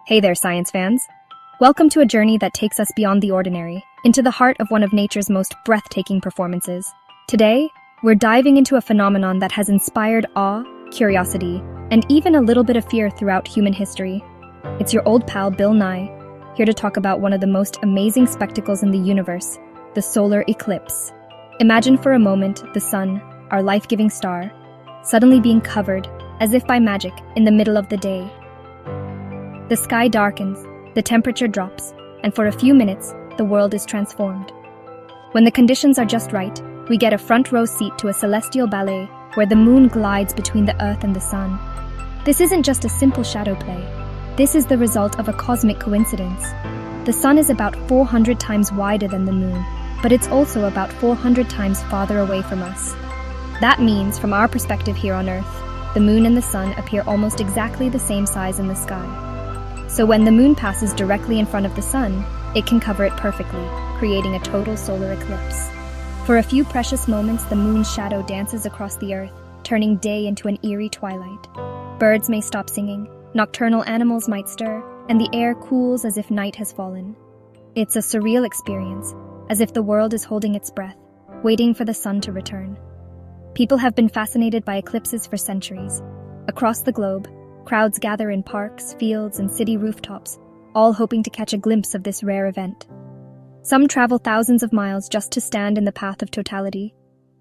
Hey there, science fans. Welcome to a journey that takes us beyond the ordinary, into the heart of one of nature's most breathtaking performances. Today, we're diving into a phenomenon that has inspired awe, curiosity, and even a little bit of fear throughout human history. It's your old pal, Bill Nye, here to talk about one of the most amazing spectacles in the universe, the solar eclipse. Imagine for a moment the sun, our life-giving star, suddenly being covered, as if by magic, in the middle of the day. The sky darkens, the temperature drops, and for a few minutes, the world is transformed. When the conditions are just right, we get a front-row seat to a celestial ballet where the moon glides between the Earth and the sun. This isn't just a simple shadow play. This is the result of a cosmic coincidence. The sun is about 400 times wider than the moon, but it's also about 400 times farther away from us. That means, from our perspective here on Earth, the moon and the sun appear almost exactly the same size in the sky. So when the moon passes directly in front of the sun, it can cover it perfectly, creating a total solar eclipse. For a few precious moments, the moon's shadow dances across the Earth, turning day into an eerie twilight. Birds may stop singing, nocturnal animals might stir, and the air cools as if night has fallen. It's a surreal experience, as if the world is holding its breath, waiting for the sun to return. People have been fascinated by eclipses for centuries. Across the globe, crowds gather in parks, fields, and city rooftops, all hoping to catch a glimpse of this rare event. Some travel thousands of miles just to stand in the path of totality,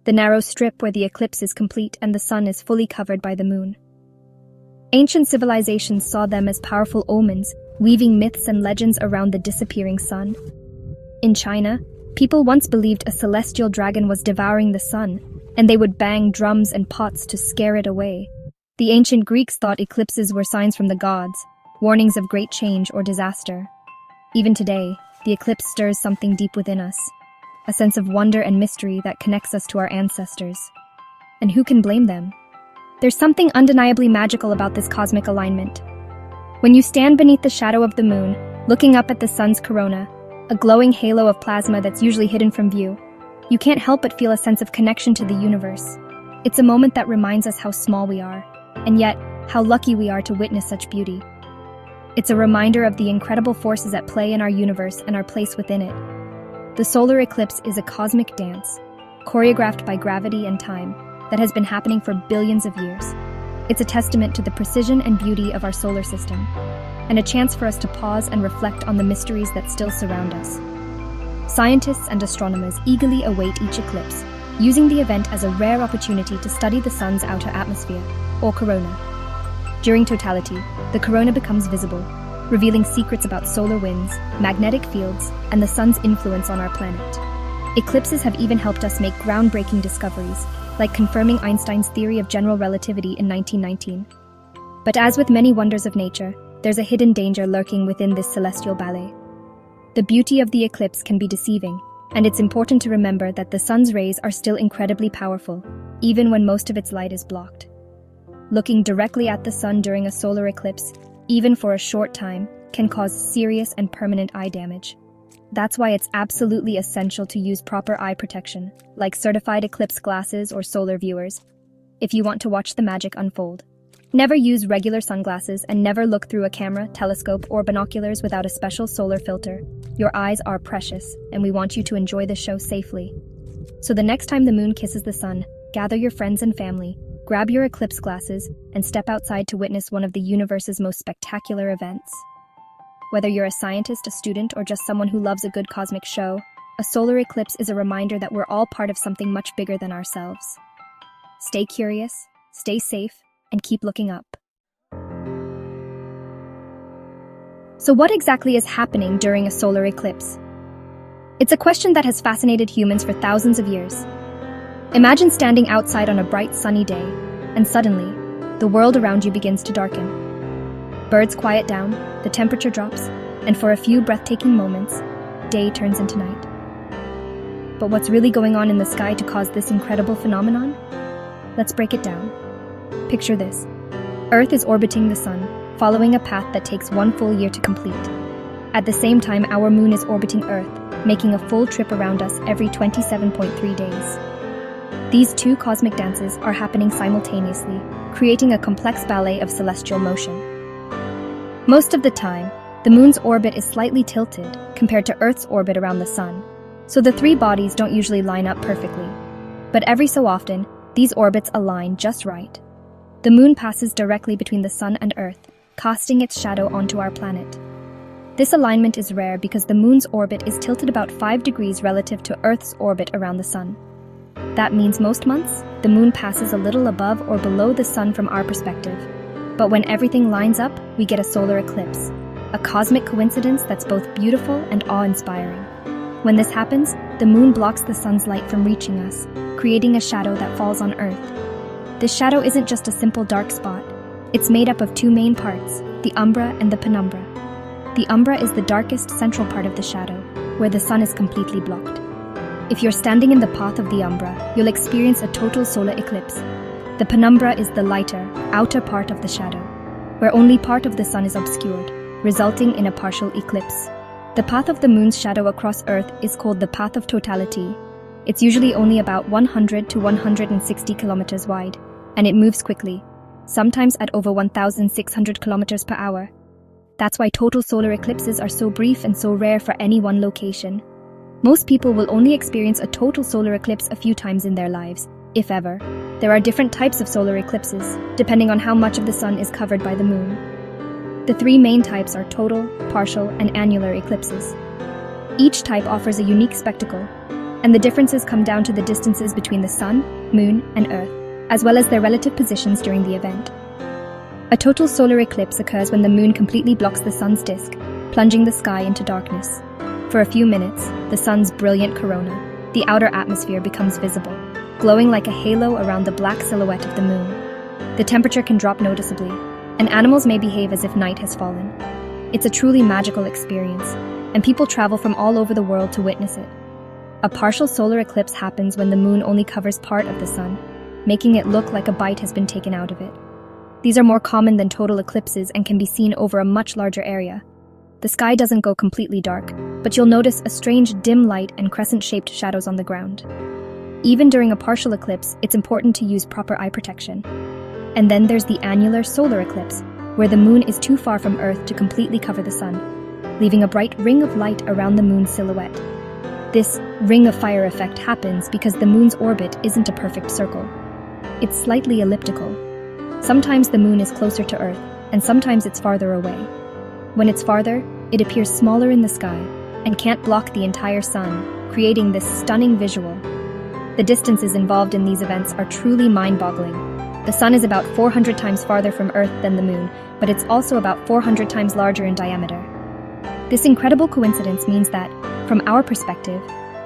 the narrow strip where the eclipse is complete and the sun is fully covered by the moon. Ancient civilizations saw them as powerful omens, weaving myths and legends around the disappearing sun. In China, people once believed a celestial dragon was devouring the sun, and they would bang drums and pots to scare it away. The ancient Greeks thought eclipses were signs from the gods, warnings of great change or disaster. Even today, the eclipse stirs something deep within us, a sense of wonder and mystery that connects us to our ancestors. And who can blame them? There's something undeniably magical about this cosmic alignment. When you stand beneath the shadow of the moon, looking up at the sun's corona, a glowing halo of plasma that's usually hidden from view, you can't help but feel a sense of connection to the universe. It's a moment that reminds us how small we are, and yet, how lucky we are to witness such beauty. It's a reminder of the incredible forces at play in our universe and our place within it. The solar eclipse is a cosmic dance, choreographed by gravity and time, that has been happening for billions of years. It's a testament to the precision and beauty of our solar system, and a chance for us to pause and reflect on the mysteries that still surround us. Scientists and astronomers eagerly await each eclipse, using the event as a rare opportunity to study the sun's outer atmosphere, or corona. During totality, the corona becomes visible, revealing secrets about solar winds, magnetic fields, and the sun's influence on our planet. Eclipses have even helped us make groundbreaking discoveries, like confirming Einstein's theory of general relativity in 1919. But as with many wonders of nature, there's a hidden danger lurking within this celestial ballet. The beauty of the eclipse can be deceiving, and it's important to remember that the sun's rays are still incredibly powerful, even when most of its light is blocked. Looking directly at the sun during a solar eclipse, even for a short time, can cause serious and permanent eye damage. That's why it's absolutely essential to use proper eye protection, like certified eclipse glasses or solar viewers, if you want to watch the magic unfold. Never use regular sunglasses and never look through a camera, telescope, or binoculars without a special solar filter. Your eyes are precious, and we want you to enjoy the show safely. So the next time the moon kisses the sun, gather your friends and family, grab your eclipse glasses, and step outside to witness one of the universe's most spectacular events. Whether you're a scientist, a student, or just someone who loves a good cosmic show, a solar eclipse is a reminder that we're all part of something much bigger than ourselves. Stay curious, stay safe, and keep looking up. So what exactly is happening during a solar eclipse? It's a question that has fascinated humans for thousands of years. Imagine standing outside on a bright sunny day, and suddenly, the world around you begins to darken. Birds quiet down, the temperature drops, and for a few breathtaking moments, day turns into night. But what's really going on in the sky to cause this incredible phenomenon? Let's break it down. Picture this. Earth is orbiting the sun, following a path that takes one full year to complete. At the same time, our moon is orbiting Earth, making a full trip around us every 27.3 days. These two cosmic dances are happening simultaneously, creating a complex ballet of celestial motion. Most of the time, the moon's orbit is slightly tilted compared to Earth's orbit around the sun, so the three bodies don't usually line up perfectly. But every so often, these orbits align just right. The moon passes directly between the sun and Earth, casting its shadow onto our planet. This alignment is rare because the moon's orbit is tilted about 5 degrees relative to Earth's orbit around the sun. That means most months, the moon passes a little above or below the sun from our perspective. But when everything lines up, we get a solar eclipse, a cosmic coincidence that's both beautiful and awe-inspiring. When this happens, the moon blocks the sun's light from reaching us, creating a shadow that falls on Earth. This shadow isn't just a simple dark spot. It's made up of two main parts, the umbra and the penumbra. The umbra is the darkest central part of the shadow, where the sun is completely blocked. If you're standing in the path of the umbra, you'll experience a total solar eclipse. The penumbra is the lighter, outer part of the shadow, where only part of the sun is obscured, resulting in a partial eclipse. The path of the moon's shadow across Earth is called the path of totality. It's usually only about 100 to 160 kilometers wide, and it moves quickly, sometimes at over 1,600 kilometers per hour. That's why total solar eclipses are so brief and so rare for any one location. Most people will only experience a total solar eclipse a few times in their lives, if ever. There are different types of solar eclipses, depending on how much of the sun is covered by the moon. The three main types are total, partial, and annular eclipses. Each type offers a unique spectacle, and the differences come down to the distances between the sun, moon, and Earth, as well as their relative positions during the event. A total solar eclipse occurs when the moon completely blocks the sun's disk, plunging the sky into darkness. For a few minutes, the sun's brilliant corona, the outer atmosphere, becomes visible, glowing like a halo around the black silhouette of the moon. The temperature can drop noticeably, and animals may behave as if night has fallen. It's a truly magical experience, and people travel from all over the world to witness it. A partial solar eclipse happens when the moon only covers part of the sun, making it look like a bite has been taken out of it. These are more common than total eclipses and can be seen over a much larger area. The sky doesn't go completely dark, but you'll notice a strange dim light and crescent-shaped shadows on the ground. Even during a partial eclipse, it's important to use proper eye protection. And then there's the annular solar eclipse, where the moon is too far from Earth to completely cover the sun, leaving a bright ring of light around the moon's silhouette. This ring of fire effect happens because the moon's orbit isn't a perfect circle. It's slightly elliptical. Sometimes the moon is closer to Earth, and sometimes it's farther away. When it's farther, it appears smaller in the sky and can't block the entire sun, creating this stunning visual. The distances involved in these events are truly mind-boggling. The sun is about 400 times farther from Earth than the moon, but it's also about 400 times larger in diameter. This incredible coincidence means that, from our perspective,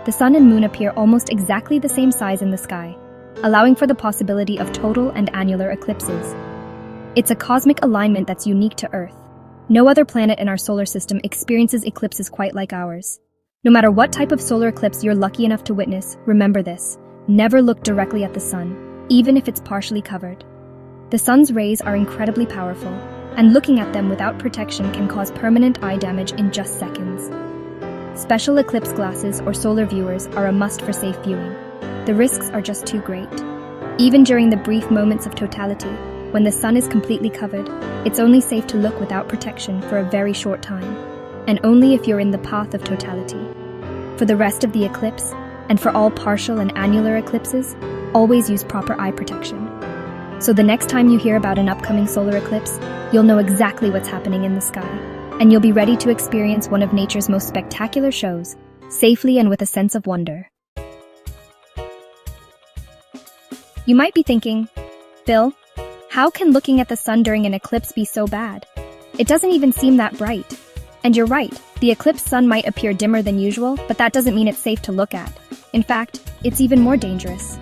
the sun and moon appear almost exactly the same size in the sky, allowing for the possibility of total and annular eclipses. It's a cosmic alignment that's unique to Earth. No other planet in our solar system experiences eclipses quite like ours. No matter what type of solar eclipse you're lucky enough to witness, remember this: never look directly at the sun, even if it's partially covered. The sun's rays are incredibly powerful, and looking at them without protection can cause permanent eye damage in just seconds. Special eclipse glasses or solar viewers are a must for safe viewing. The risks are just too great. Even during the brief moments of totality, when the sun is completely covered, it's only safe to look without protection for a very short time, and only if you're in the path of totality. For the rest of the eclipse, and for all partial and annular eclipses, always use proper eye protection. So the next time you hear about an upcoming solar eclipse, you'll know exactly what's happening in the sky, and you'll be ready to experience one of nature's most spectacular shows, safely and with a sense of wonder. You might be thinking, Bill, how can looking at the sun during an eclipse be so bad? It doesn't even seem that bright. And you're right, the eclipsed sun might appear dimmer than usual, but that doesn't mean it's safe to look at. In fact, it's even more dangerous.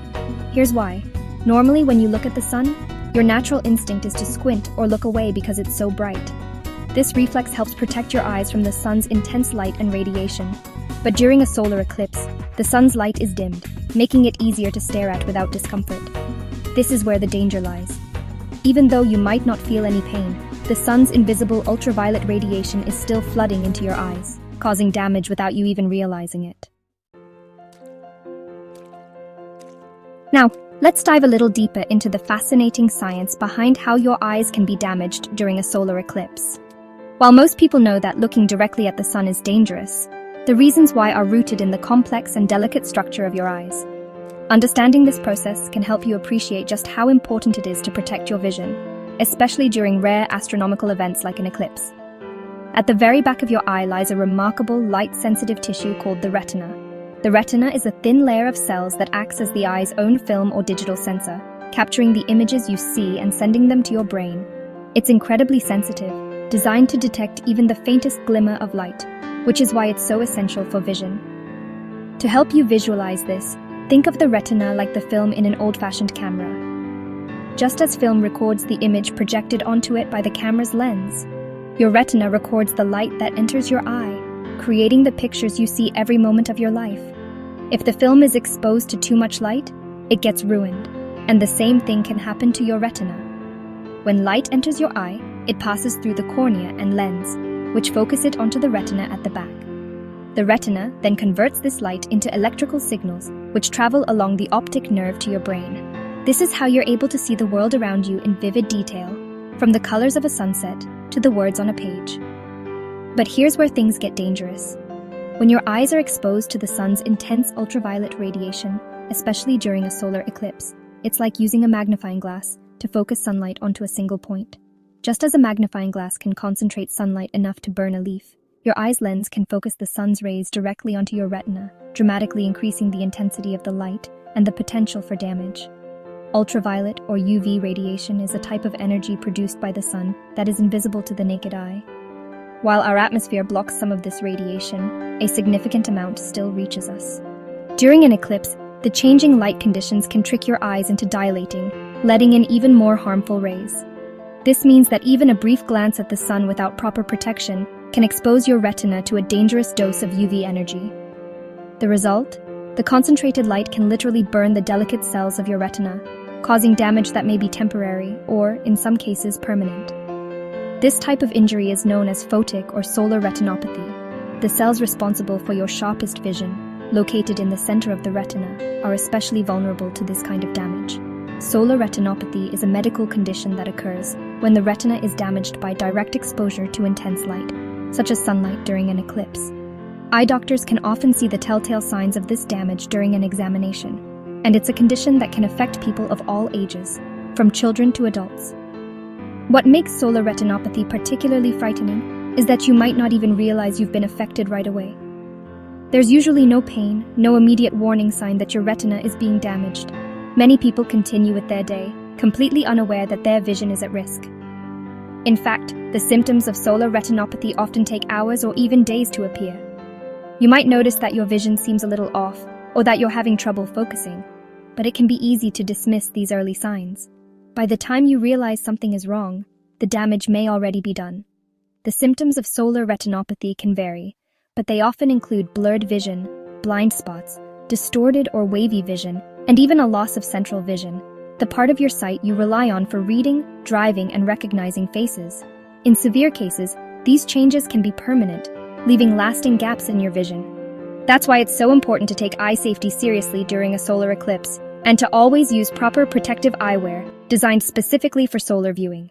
Here's why. Normally, when you look at the sun, your natural instinct is to squint or look away because it's so bright. This reflex helps protect your eyes from the sun's intense light and radiation. But during a solar eclipse, the sun's light is dimmed, making it easier to stare at without discomfort. This is where the danger lies. Even though you might not feel any pain, the sun's invisible ultraviolet radiation is still flooding into your eyes, causing damage without you even realizing it. Now, let's dive a little deeper into the fascinating science behind how your eyes can be damaged during a solar eclipse. While most people know that looking directly at the sun is dangerous, the reasons why are rooted in the complex and delicate structure of your eyes. Understanding this process can help you appreciate just how important it is to protect your vision, especially during rare astronomical events like an eclipse. At the very back of your eye lies a remarkable light-sensitive tissue called the retina. The retina is a thin layer of cells that acts as the eye's own film or digital sensor, capturing the images you see and sending them to your brain. It's incredibly sensitive, designed to detect even the faintest glimmer of light, which is why it's so essential for vision. To help you visualize this, think of the retina like the film in an old-fashioned camera. Just as film records the image projected onto it by the camera's lens, your retina records the light that enters your eye, creating the pictures you see every moment of your life. If the film is exposed to too much light, it gets ruined, and the same thing can happen to your retina. When light enters your eye, it passes through the cornea and lens, which focus it onto the retina at the back. The retina then converts this light into electrical signals, which travel along the optic nerve to your brain. This is how you're able to see the world around you in vivid detail, from the colors of a sunset to the words on a page. But here's where things get dangerous. When your eyes are exposed to the sun's intense ultraviolet radiation, especially during a solar eclipse, it's like using a magnifying glass to focus sunlight onto a single point. Just as a magnifying glass can concentrate sunlight enough to burn a leaf, your eye's lens can focus the sun's rays directly onto your retina, dramatically increasing the intensity of the light and the potential for damage. Ultraviolet, or UV radiation, is a type of energy produced by the sun that is invisible to the naked eye. While our atmosphere blocks some of this radiation, a significant amount still reaches us. During an eclipse, the changing light conditions can trick your eyes into dilating, letting in even more harmful rays. This means that even a brief glance at the sun without proper protection can expose your retina to a dangerous dose of UV energy. The result? The concentrated light can literally burn the delicate cells of your retina, causing damage that may be temporary or, in some cases, permanent. This type of injury is known as photic or solar retinopathy. The cells responsible for your sharpest vision, located in the center of the retina, are especially vulnerable to this kind of damage. Solar retinopathy is a medical condition that occurs when the retina is damaged by direct exposure to intense light, such as sunlight during an eclipse. Eye doctors can often see the telltale signs of this damage during an examination, and it's a condition that can affect people of all ages, from children to adults. What makes solar retinopathy particularly frightening is that you might not even realize you've been affected right away. There's usually no pain, no immediate warning sign that your retina is being damaged. Many people continue with their day, completely unaware that their vision is at risk. In fact, the symptoms of solar retinopathy often take hours or even days to appear. You might notice that your vision seems a little off, or that you're having trouble focusing, but it can be easy to dismiss these early signs. By the time you realize something is wrong, the damage may already be done. The symptoms of solar retinopathy can vary, but they often include blurred vision, blind spots, distorted or wavy vision, and even a loss of central vision, the part of your sight you rely on for reading, driving, and recognizing faces. In severe cases, these changes can be permanent, leaving lasting gaps in your vision. That's why it's so important to take eye safety seriously during a solar eclipse, and to always use proper protective eyewear designed specifically for solar viewing.